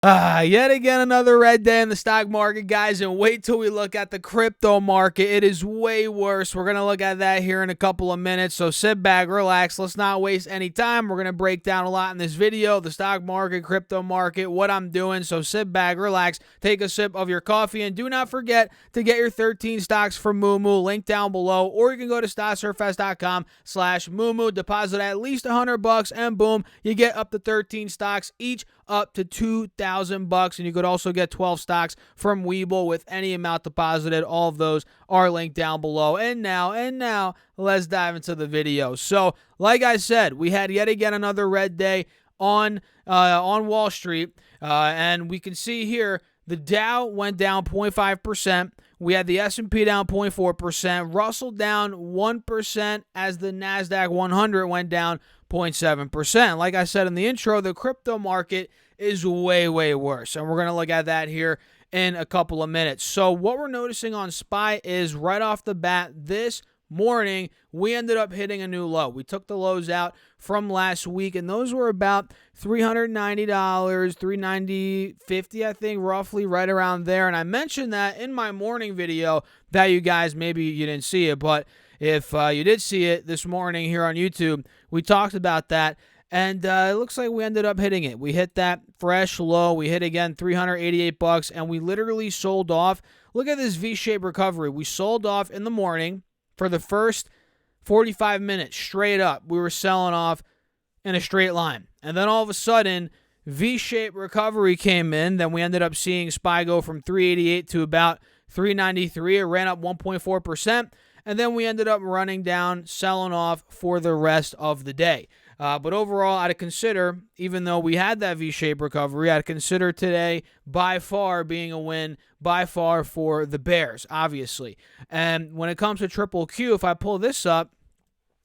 Yet again, another red day in the stock market, guys, and wait till we look at the crypto market. It is way worse. We're going to look at that here in a couple of minutes, so sit back, relax. Let's not waste any time. We're going to break down a lot in this video, the stock market, crypto market, what I'm doing, so sit back, relax, take a sip of your coffee, and do not forget to get your 13 stocks from Moomoo, link down below, or you can go to stocksurfest.com/Moomoo, deposit at least $100, and boom, you get up to 13 stocks, each up to $2,000, and you could also get 12 stocks from Webull with any amount deposited. All of those are linked down below. And now, let's dive into the video. So, like I said, we had yet again another red day on Wall Street, and we can see here the Dow went down 0.5%. We had the S&P down 0.4%, Russell down 1%, as the NASDAQ 100 went down 0.7%. Like I said in the intro, the crypto market is way, way worse, and we're going to look at that here in a couple of minutes. So what we're noticing on SPY is right off the bat this morning, we ended up hitting a new low. We took the lows out from last week, and those were about $390, $390.50, I think, roughly right around there. And I mentioned that in my morning video that you guys, maybe you didn't see it, but if you did see it this morning here on YouTube, we talked about that. And it looks like we ended up hitting it. We hit that fresh low. We hit again $388, and we literally sold off. Look at this V-shaped recovery. We sold off in the morning. For the first 45 minutes, straight up, we were selling off in a straight line. And then all of a sudden, V-shaped recovery came in. Then we ended up seeing SPY go from 388 to about 393. It ran up 1.4%. And then we ended up running down, selling off for the rest of the day. But overall, I'd consider, even though we had that V-shaped recovery, I'd consider today by far being a win, by far for the Bears, obviously. And when it comes to Triple Q, if I pull this up,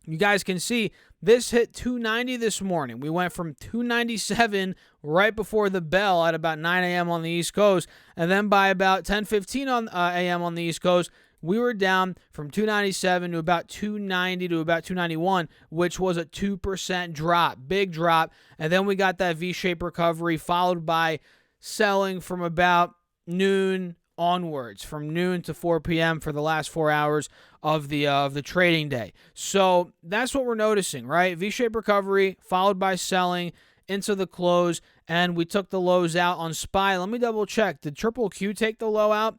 you guys can see this hit 290 this morning. We went from 297 right before the bell at about 9 a.m. on the East Coast, and then by about 10:15 a.m. on the East Coast, we were down from 297 to about 290 to about 291, which was a 2% drop, big drop. And then we got that V-shaped recovery followed by selling from about noon onwards, from noon to 4 p.m. for the last 4 hours of the trading day. So that's what we're noticing, right? V-shaped recovery followed by selling into the close, and we took the lows out on SPY. Let me double check. Did Triple Q take the low out?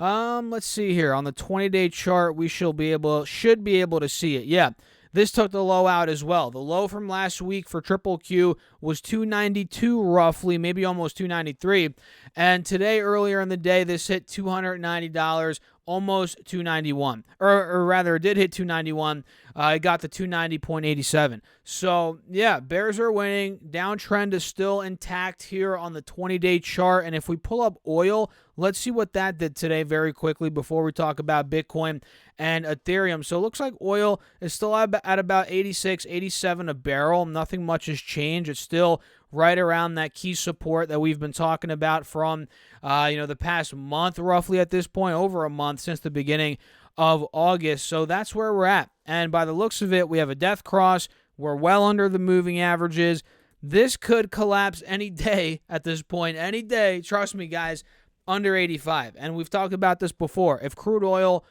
Let's see here. On the 20-day chart, we should be able to see it. Yeah, this took the low out as well. The low from last week for Triple Q was 292 roughly, maybe almost 293. And today, earlier in the day, this hit $290, almost 291. Or rather, it did hit 291. It got to 290.87. So, yeah, Bears are winning. Downtrend is still intact here on the 20-day chart. And if we pull up oil, let's see what that did today very quickly before we talk about Bitcoin and Ethereum. So it looks like oil is still at about 86, 87 a barrel. Nothing much has changed. It's still right around that key support that we've been talking about from the past month, roughly at this point, over a month since the beginning of August. So that's where we're at. And by the looks of it, we have a death cross. We're well under the moving averages. This could collapse any day at this point. Any day, trust me, guys, under 85. And we've talked about this before. If crude oil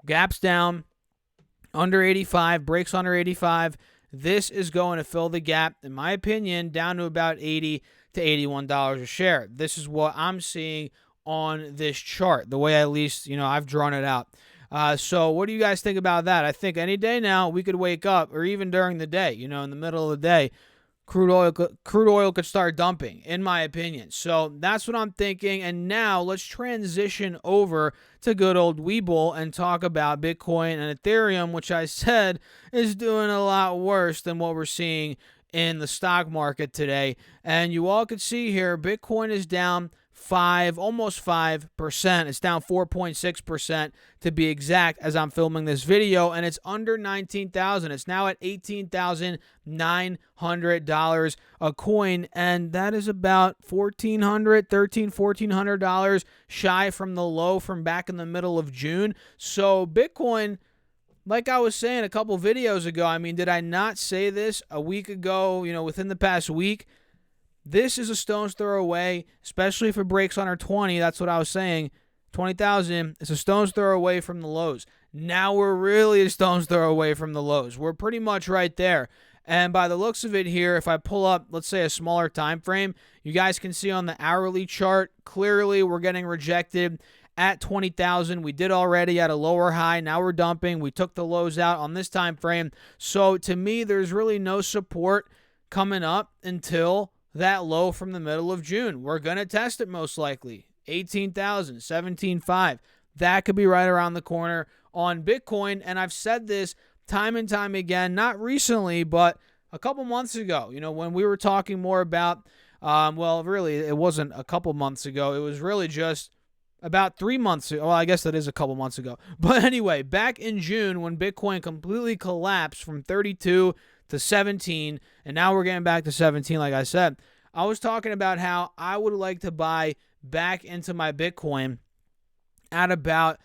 gaps down under 85, breaks under 85, this is going to fill the gap, in my opinion, down to about $80 to $81 a share. This is what I'm seeing on this chart, the way at least, I've drawn it out. So what do you guys think about that? I think any day now we could wake up, or even during the day, in the middle of the day, crude oil could start dumping, in my opinion. So that's what I'm thinking. And now let's transition over to good old Webull and talk about Bitcoin and Ethereum, which I said is doing a lot worse than what we're seeing in the stock market today. And you all could see here, Bitcoin is down almost 5%. It's down 4.6% to be exact as I'm filming this video, and it's under 19,000. It's now at $18,900 a coin, and that is about $1,400 shy from the low from back in the middle of June. So Bitcoin, like I was saying a couple videos ago, did I not say this a week ago, within the past week? this is a stone's throw away, especially if it breaks under 20. That's what I was saying. 20,000, it's a stone's throw away from the lows. Now we're really a stone's throw away from the lows. We're pretty much right there. And by the looks of it here, if I pull up, let's say, a smaller time frame, you guys can see on the hourly chart, clearly we're getting rejected at 20,000. We did already at a lower high. Now we're dumping. We took the lows out on this time frame. So to me, there's really no support coming up until that low from the middle of June. We're going to test it most likely. 18,000, 17,500. That could be right around the corner on Bitcoin. And I've said this time and time again, not recently, but a couple months ago, when we were talking more about, well, really, it wasn't a couple months ago. It was really just about 3 months ago. Well, I guess that is a couple months ago. But anyway, back in June when Bitcoin completely collapsed from 32 to 17, and now we're getting back to 17, like I said, I was talking about how I would like to buy back into my Bitcoin at about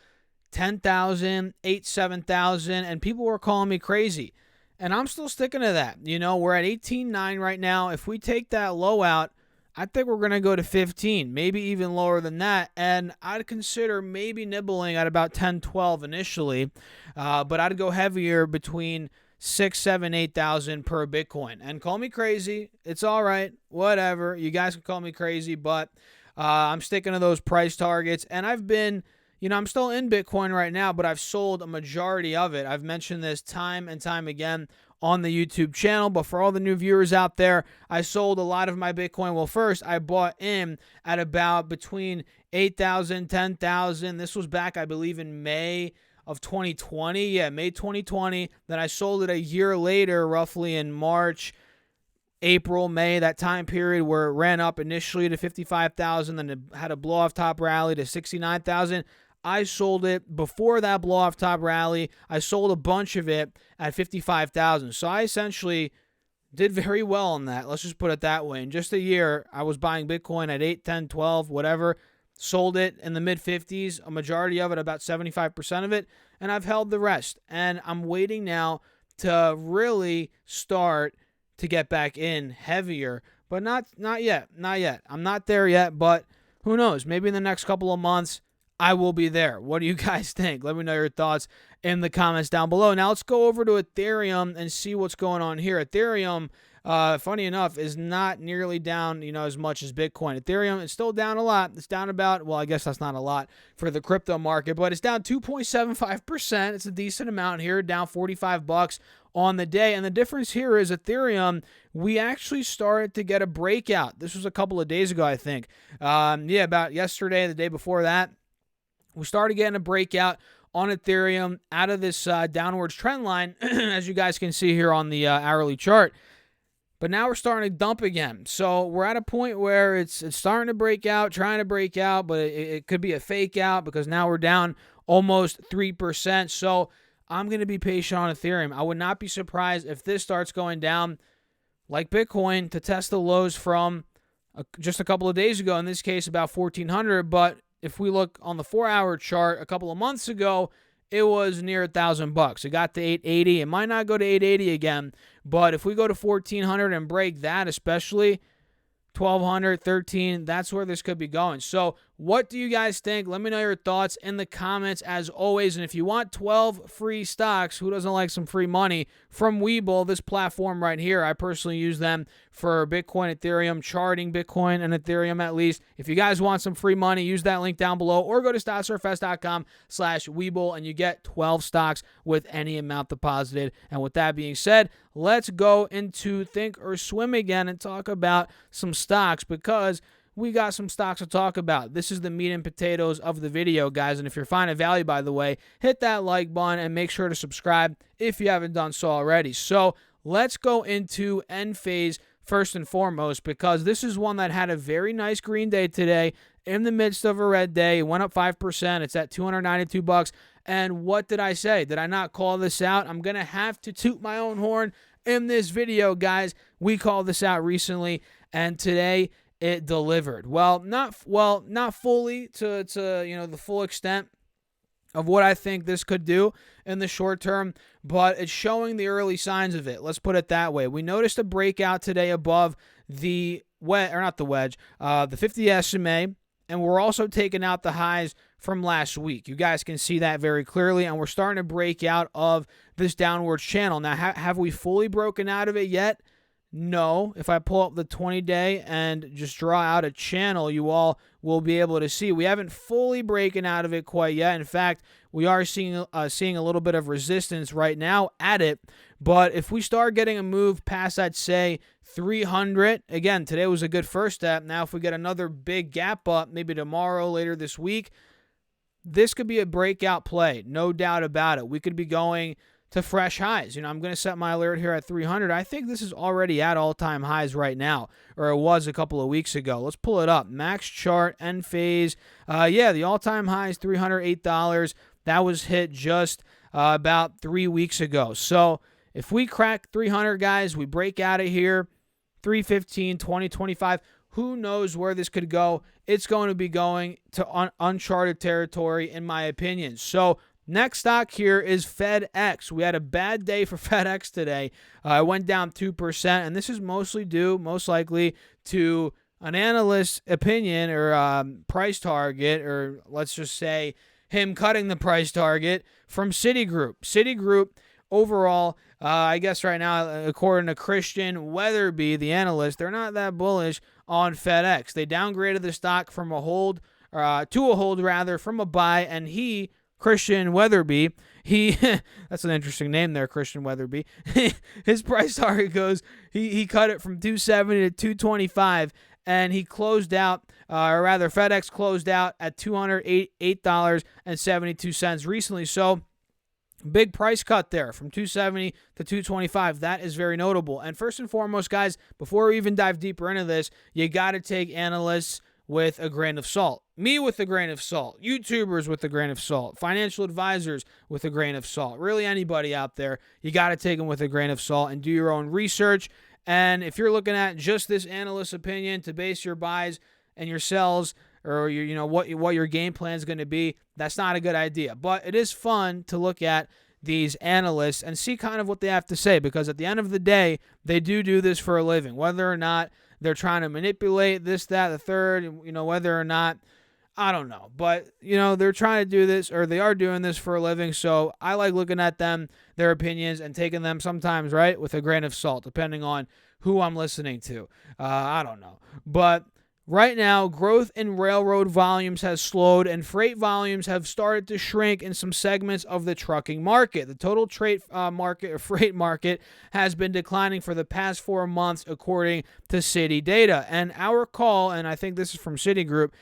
10,000, 7,000, and people were calling me crazy. And I'm still sticking to that. We're at 18.9 right now. If we take that low out, I think we're going to go to 15, maybe even lower than that. And I'd consider maybe nibbling at about 10, 12 initially. But I'd go heavier between 6, 7, 8,000 per Bitcoin. And call me crazy. It's all right. Whatever. You guys can call me crazy, but I'm sticking to those price targets. And I've been, I'm still in Bitcoin right now, but I've sold a majority of it. I've mentioned this time and time again on the YouTube channel, but for all the new viewers out there, I sold a lot of my Bitcoin. Well, first, I bought in at about between 8,000, 10,000. This was back, I believe, in May of 2020. Yeah, May 2020. Then I sold it a year later, roughly in March, April, May, that time period where it ran up initially to 55,000, then it had a blow-off top rally to 69,000. I sold it before that blow-off top rally. I sold a bunch of it at 55,000. So I essentially did very well on that. Let's just put it that way. In just a year, I was buying Bitcoin at 8, 10, 12, whatever. Sold it in the mid-50s, a majority of it, about 75% of it, and I've held the rest. And I'm waiting now to really start to get back in heavier, but not yet. I'm not there yet, but who knows? Maybe in the next couple of months, I will be there. What do you guys think? Let me know your thoughts in the comments down below. Now let's go over to Ethereum and see what's going on here. Ethereum, funny enough, is not nearly down, as much as Bitcoin. Ethereum is still down a lot. It's down about, well, I guess that's not a lot for the crypto market, but it's down 2.75%. It's a decent amount here, down $45 on the day. And the difference here is Ethereum, we actually started to get a breakout. This was a couple of days ago, I think. About yesterday, the day before that. We started getting a breakout on Ethereum out of this downwards trend line, as you guys can see here on the hourly chart. But now we're starting to dump again. So we're at a point where it's starting to break out, trying to break out, but it could be a fake out because now we're down almost 3%. So I'm going to be patient on Ethereum. I would not be surprised if this starts going down like Bitcoin to test the lows from just a couple of days ago, in this case about 1,400, but if we look on the 4-hour chart a couple of months ago, it was near $1,000. It got to 880. It might not go to 880 again, but if we go to 1,400 and break that, especially 1,200, 13, that's where this could be going. So what do you guys think? Let me know your thoughts in the comments as always. And if you want 12 free stocks, who doesn't like some free money from Webull, this platform right here? I personally use them for Bitcoin, Ethereum, charting Bitcoin and Ethereum at least. If you guys want some free money, use that link down below or go to stocksurfest.com/Webull and you get 12 stocks with any amount deposited. And with that being said, let's go into ThinkOrSwim again and talk about some stocks because we got some stocks to talk about. This is the meat and potatoes of the video, guys. And if you're finding value, by the way, hit that like button and make sure to subscribe if you haven't done so already. So let's go into Enphase first and foremost because this is one that had a very nice green day today in the midst of a red day. It went up 5%. It's at $292. And what did I say? Did I not call this out? I'm going to have to toot my own horn in this video, guys. We called this out recently, and today it delivered. Not fully to the full extent of what I think this could do in the short term, but it's showing the early signs of it. Let's put it that way. We noticed a breakout today above the the 50 SMA, and we're also taking out the highs from last week. You guys can see that very clearly, and we're starting to break out of this downwards channel. Now, have we fully broken out of it yet? No. If I pull up the 20-day and just draw out a channel, you all will be able to see we haven't fully broken out of it quite yet. In fact, we are seeing a little bit of resistance right now at it. But if we start getting a move past, I'd say 300, again, today was a good first step. Now, if we get another big gap up, maybe tomorrow, later this week, this could be a breakout play, no doubt about it. We could be going to fresh highs. I'm going to set my alert here at 300. I think this is already at all-time highs right now, or it was a couple of weeks ago. Let's pull it up. Max chart, end phase. The all-time high is $308. That was hit just about 3 weeks ago. So if we crack 300, guys, we break out of here, 315, 20, 25, who knows where this could go. It's going to be going to uncharted territory, in my opinion. So next stock here is FedEx. We had a bad day for FedEx today. It went down 2%, and this is mostly due, most likely, to an analyst's opinion or price target, or let's just say him cutting the price target from Citigroup. Citigroup, overall, I guess right now, according to Christian Weatherby, the analyst, they're not that bullish on FedEx. They downgraded the stock from a hold, to a hold rather, from a buy, and Christian Weatherby, that's an interesting name there, Christian Weatherby. His price target goes, he cut it from 270 to 225, and he closed out, or rather FedEx closed out at $208.72 recently. So big price cut there from 270 to 225. That is very notable. And first and foremost, guys, before we even dive deeper into this, you got to take analysts with a grain of salt. Me with a grain of salt. YouTubers with a grain of salt. Financial advisors with a grain of salt. Really anybody out there, you got to take them with a grain of salt and do your own research. And if you're looking at just this analyst's opinion to base your buys and your sells, or what your game plan is going to be, that's not a good idea. But it is fun to look at these analysts and see kind of what they have to say, because at the end of the day, they do this for a living. Whether or not they're trying to manipulate this, that, the third, whether or not, I don't know. But, they're trying to do this, or they are doing this for a living. So I like looking at them, their opinions, and taking them sometimes, right, with a grain of salt, depending on who I'm listening to. I don't know. But right now, growth in railroad volumes has slowed, and freight volumes have started to shrink in some segments of the trucking market. The total freight market has been declining for the past 4 months, according to Citi data. And our call, and I think this is from Citigroup,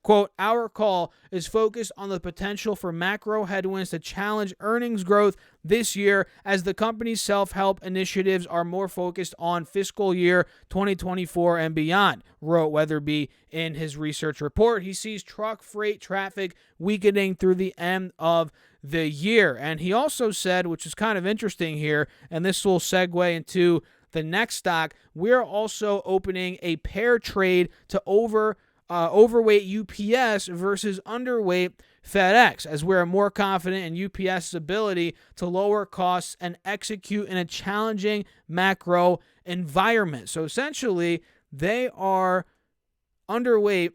quote, our call is focused on the potential for macro headwinds to challenge earnings growth this year, as the company's self-help initiatives are more focused on fiscal year 2024 and beyond, wrote Weatherby in his research report. He sees truck freight traffic weakening through the end of the year. And he also said, which is kind of interesting here, and this will segue into the next stock, we're also opening a pair trade to overweight UPS versus underweight FedEx, as we're more confident in UPS's ability to lower costs and execute in a challenging macro environment. So essentially, they are underweight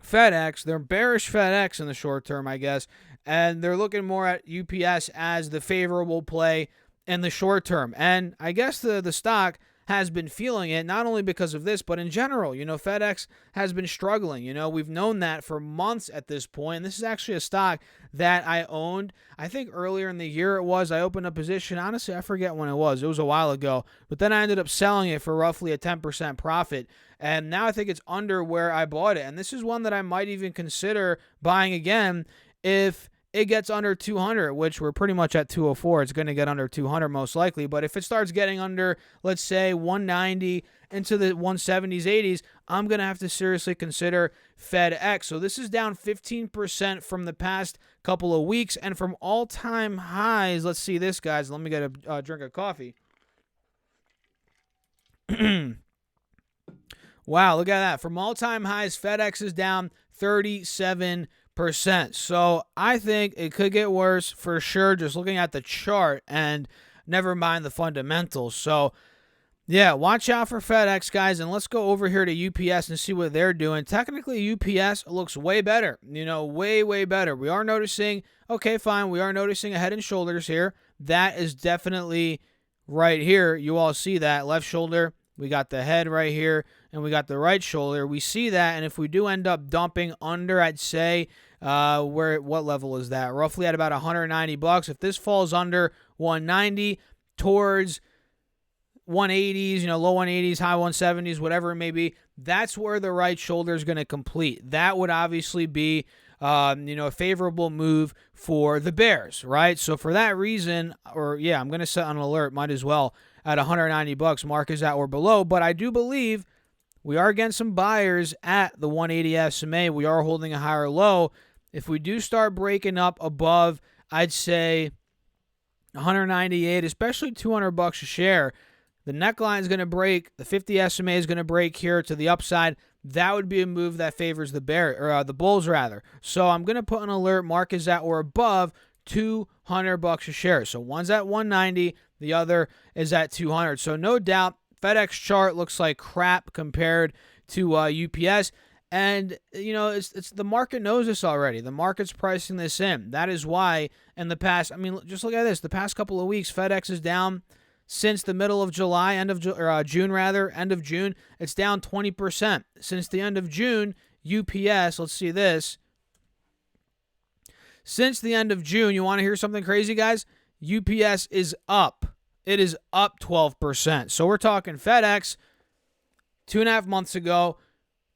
FedEx. They're bearish FedEx in the short term, I guess, and they're looking more at UPS as the favorable play in the short term. And I guess the stock has been feeling it, not only because of this, but in general. FedEx has been struggling. We've known that for months at this point. And this is actually a stock that I owned, I think earlier in the year I opened a position. Honestly, I forget when it was. It was a while ago. But then I ended up selling it for roughly a 10% profit. And now I think it's under where I bought it. And this is one that I might even consider buying again if it gets under 200, which we're pretty much at 204. It's going to get under 200 most likely. But if it starts getting under, let's say, 190 into the 170s, 80s, I'm going to have to seriously consider FedEx. So this is down 15% from the past couple of weeks, and from all-time highs. Let's see this, guys. Let me get a drink of coffee. Wow, look at that. From all-time highs, FedEx is down 37%. So I think it could get worse for sure, just looking at the chart, and never mind the fundamentals. So Yeah, watch out for FedEx, guys, and let's go over here to UPS and see what they're doing. Technically, UPS looks way better, way, way better. We are noticing, okay, fine, we are noticing a head and shoulders here. That is definitely right here. You all see that left shoulder. We got the head right here, and we got the right shoulder. We see that, and if we do end up dumping under, I'd say, what level is that? Roughly at about $190. If this falls under 190 towards 180s, low 180s, high 170s, whatever it may be, that's where the right shoulder is going to complete. That would obviously be, a favorable move for the bears, right? So for that reason, I'm going to set an alert, might as well, at $190, mark is at or below, but I do believe we are getting some buyers at the 180 SMA. We are holding a higher low. If we do start breaking up above, I'd say 198, especially $200 a share, the neckline is going to break. The 50 SMA is going to break here to the upside. That would be a move that favors the bulls rather. So I'm going to put an alert. Mark is at or above $200 a share. So one's at 190, the other is at 200. So no doubt, FedEx chart looks like crap compared to UPS. And, it's the market knows this already. The market's pricing this in. That is why in the past, just look at this. The past couple of weeks, FedEx is down since the middle of July, end of June. It's down 20%. Since the end of June, UPS, let's see this. Since the end of June, you want to hear something crazy, guys? UPS is up. It is up 12%. So we're talking FedEx 2.5 months ago.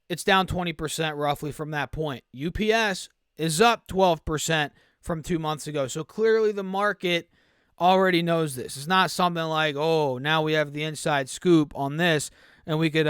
It's down 20% roughly from that point. UPS is up 12% from 2 months ago. So clearly the market already knows this. It's not something like, oh, now we have the inside scoop on this and we could,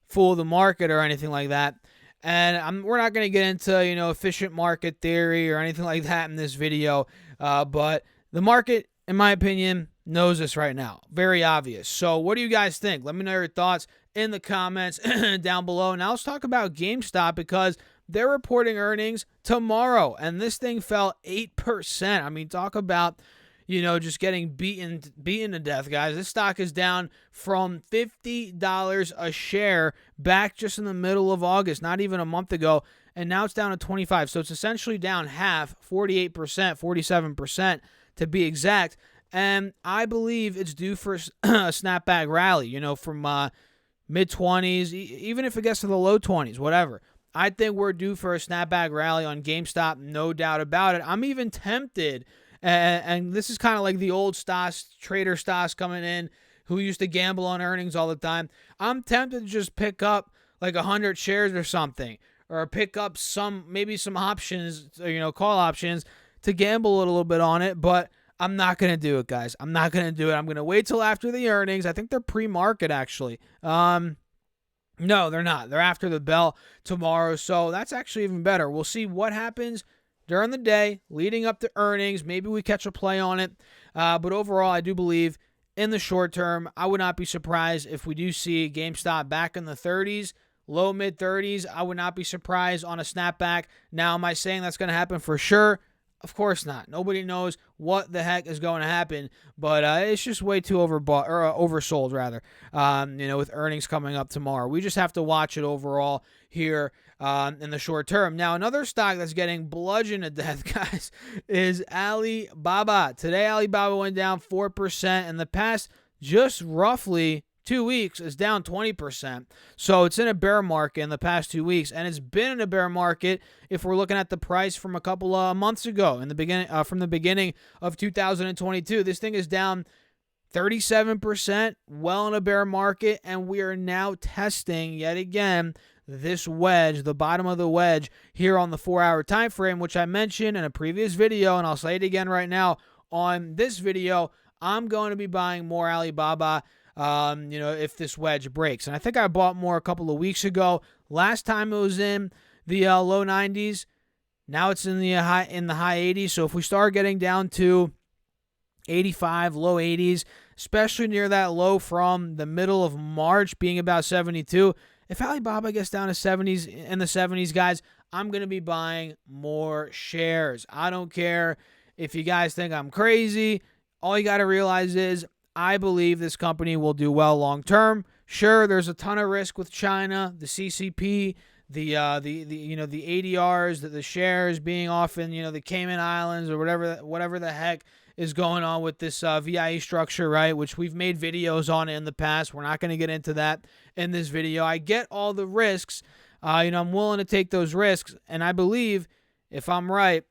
fool the market or anything like that. And we're not going to get into, efficient market theory or anything like that in this video. But the market, in my opinion, knows this right now. Very obvious. So what do you guys think? Let me know your thoughts in the comments down below. Now let's talk about GameStop because they're reporting earnings tomorrow. And this thing fell 8%. Talk about, just getting beaten to death, guys. This stock is down from $50 a share back just in the middle of August, not even a month ago, and now it's down to 25. So it's essentially down half, 48%, 47% to be exact. And I believe it's due for a snapback rally, from mid-20s, even if it gets to the low 20s, whatever. I think we're due for a snapback rally on GameStop, no doubt about it. I'm even tempted. And this is kind of like the old trader Stas coming in who used to gamble on earnings all the time. I'm tempted to just pick up like 100 shares or something, or pick up maybe some options, call options to gamble a little bit on it. But I'm not going to do it, guys. I'm not going to do it. I'm going to wait till after the earnings. I think they're pre-market, actually. No, they're not. They're after the bell tomorrow. So that's actually even better. We'll see what happens during the day, leading up to earnings. Maybe we catch a play on it. But overall, I do believe in the short term, I would not be surprised if we do see GameStop back in the 30s, low mid 30s. I would not be surprised on a snapback. Now, am I saying that's going to happen for sure? Of course not. Nobody knows what the heck is going to happen, but it's just way too overbought or oversold rather. With earnings coming up tomorrow, we just have to watch it overall here in the short term. Now, another stock that's getting bludgeoned to death, guys, is Alibaba. Today, Alibaba went down 4%. In the past, just roughly 2 weeks, is down 20%. So it's in a bear market in the past 2 weeks, and it's been in a bear market if we're looking at the price from a couple of months ago, in the beginning, from the beginning of 2022. This thing is down 37%, well in a bear market, and we are now testing yet again this wedge, the bottom of the wedge here on the 4-hour time frame, which I mentioned in a previous video, and I'll say it again right now on this video. I'm going to be buying more Alibaba if this wedge breaks. And I think I bought more a couple of weeks ago. Last time it was in the low 90s. Now it's in the high 80s. So if we start getting down to 85, low 80s, especially near that low from the middle of March being about 72, if Alibaba gets down to 70s, in the 70s, guys, I'm going to be buying more shares. I don't care if you guys think I'm crazy. All you got to realize is I believe this company will do well long term. Sure, there's a ton of risk with China, the CCP, the ADRs, the shares being off in the Cayman Islands or whatever the heck is going on with this VIE structure, right? Which we've made videos on in the past. We're not going to get into that in this video. I get all the risks. I'm willing to take those risks, and I believe, if I'm right,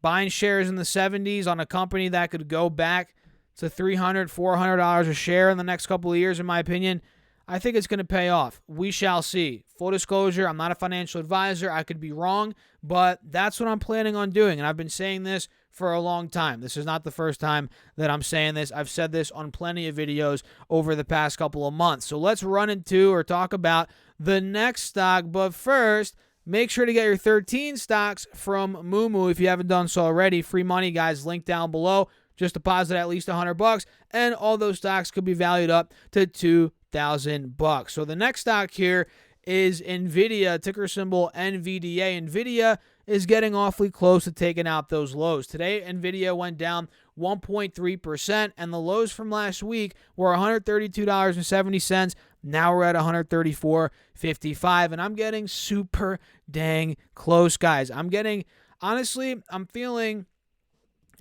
buying shares in the 70s on a company that could go back to $300, $400 a share in the next couple of years, in my opinion, I think it's going to pay off. We shall see. Full disclosure, I'm not a financial advisor. I could be wrong, but that's what I'm planning on doing, and I've been saying this for a long time. This is not the first time that I'm saying this. I've said this on plenty of videos over the past couple of months. So let's run into or talk about the next stock, but first, make sure to get your 13 stocks from Moomoo if you haven't done so already. Free money, guys, link down below. Just deposit at least $100, and all those stocks could be valued up to $2,000. So the next stock here is NVIDIA, ticker symbol NVDA. NVIDIA is getting awfully close to taking out those lows. Today, NVIDIA went down 1.3%, and the lows from last week were $132.70. Now we're at $134.55, and I'm getting super dang close, guys. I'm feeling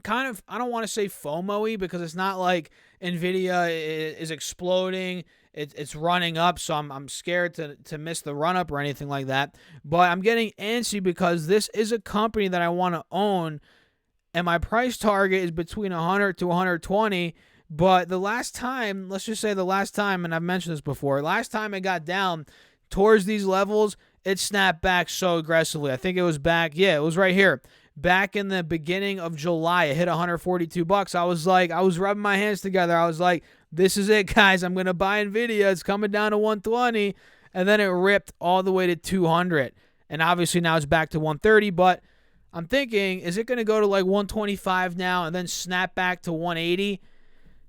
kind of, I don't want to say FOMO-y because it's not like NVIDIA is exploding. It's running up, so I'm scared to miss the run-up or anything like that. But I'm getting antsy because this is a company that I want to own, and my price target is between 100 to 120. But the last time, let's just say the last time, and I've mentioned this before, last time it got down towards these levels, it snapped back so aggressively. I think it was back, it was right here. Back in the beginning of July, it hit $142. I was rubbing my hands together. I was like, this is it, guys. I'm going to buy NVIDIA. It's coming down to 120. And then it ripped all the way to 200. And obviously now it's back to 130. But I'm thinking, is it going to go to like 125 now and then snap back to 180?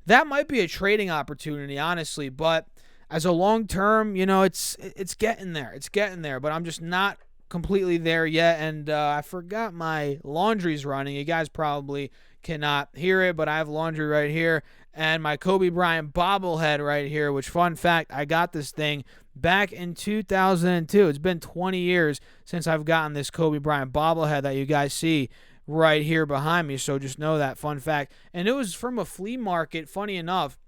That might be a trading opportunity, honestly. But as a long term, it's getting there. It's getting there. But I'm just not completely there yet, and I forgot my laundry's running. You guys probably cannot hear it, but I have laundry right here, and my Kobe Bryant bobblehead right here, which, fun fact, I got this thing back in 2002. It's been 20 years since I've gotten this Kobe Bryant bobblehead that you guys see right here behind me, so just know that, fun fact. And it was from a flea market, funny enough,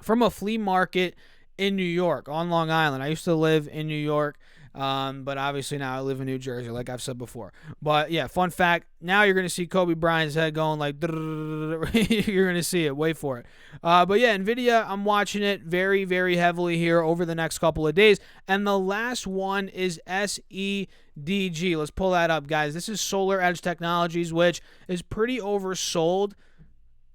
from a flea market in New York, on Long Island. I used to live in New York, but obviously now I live in New Jersey, like I've said before. But yeah, fun fact, now you're going to see Kobe Bryant's head going like, you're going to see it. Wait for it. But yeah, NVIDIA, I'm watching it very, very heavily here over the next couple of days. And the last one is SEDG. Let's pull that up, guys. This is Solar Edge Technologies, which is pretty oversold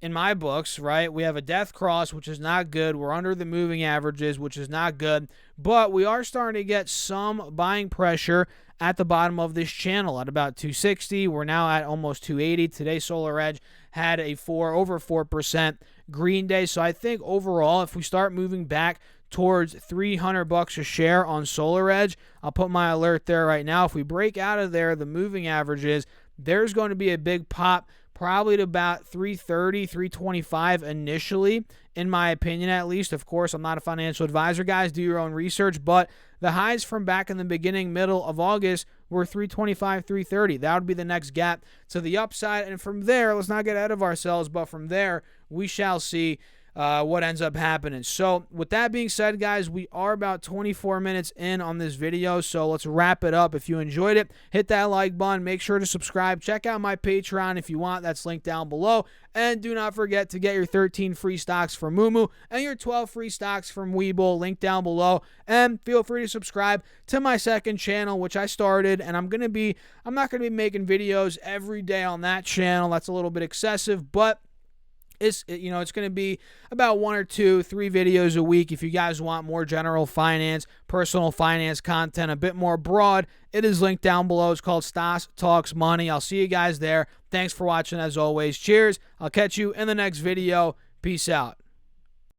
in my books, right? We have a death cross, which is not good. We're under the moving averages, which is not good. But we are starting to get some buying pressure at the bottom of this channel at about 260. We're now at almost 280. Today, Solar Edge had a over 4% green day. So I think overall, if we start moving back towards $300 a share on Solar Edge, I'll put my alert there right now. If we break out of there, the moving averages, there's going to be a big pop, probably to about 330, 325 initially, in my opinion at least. Of course, I'm not a financial advisor, guys. Do your own research. But the highs from back in the beginning, middle of August were 325, 330. That would be the next gap to the upside. And from there, let's not get ahead of ourselves, but from there, we shall see what ends up happening. So with that being said, guys, we are about 24 minutes in on this video, so let's wrap it up. If you enjoyed it, hit that like button. Make sure to subscribe. Check out my Patreon if you want. That's linked down below. And do not forget to get your 13 free stocks from Moomoo and your 12 free stocks from Webull, linked down below. And feel free to subscribe to my second channel, which I started, and I'm not going to be making videos every day on that channel. That's a little bit excessive, but it's going to be about 1 or 2, 3 videos a week. If you guys want more general finance, personal finance content, a bit more broad, it is linked down below. It's called Stas Talks Money. I'll see you guys there. Thanks for watching as always. Cheers. I'll catch you in the next video. Peace out.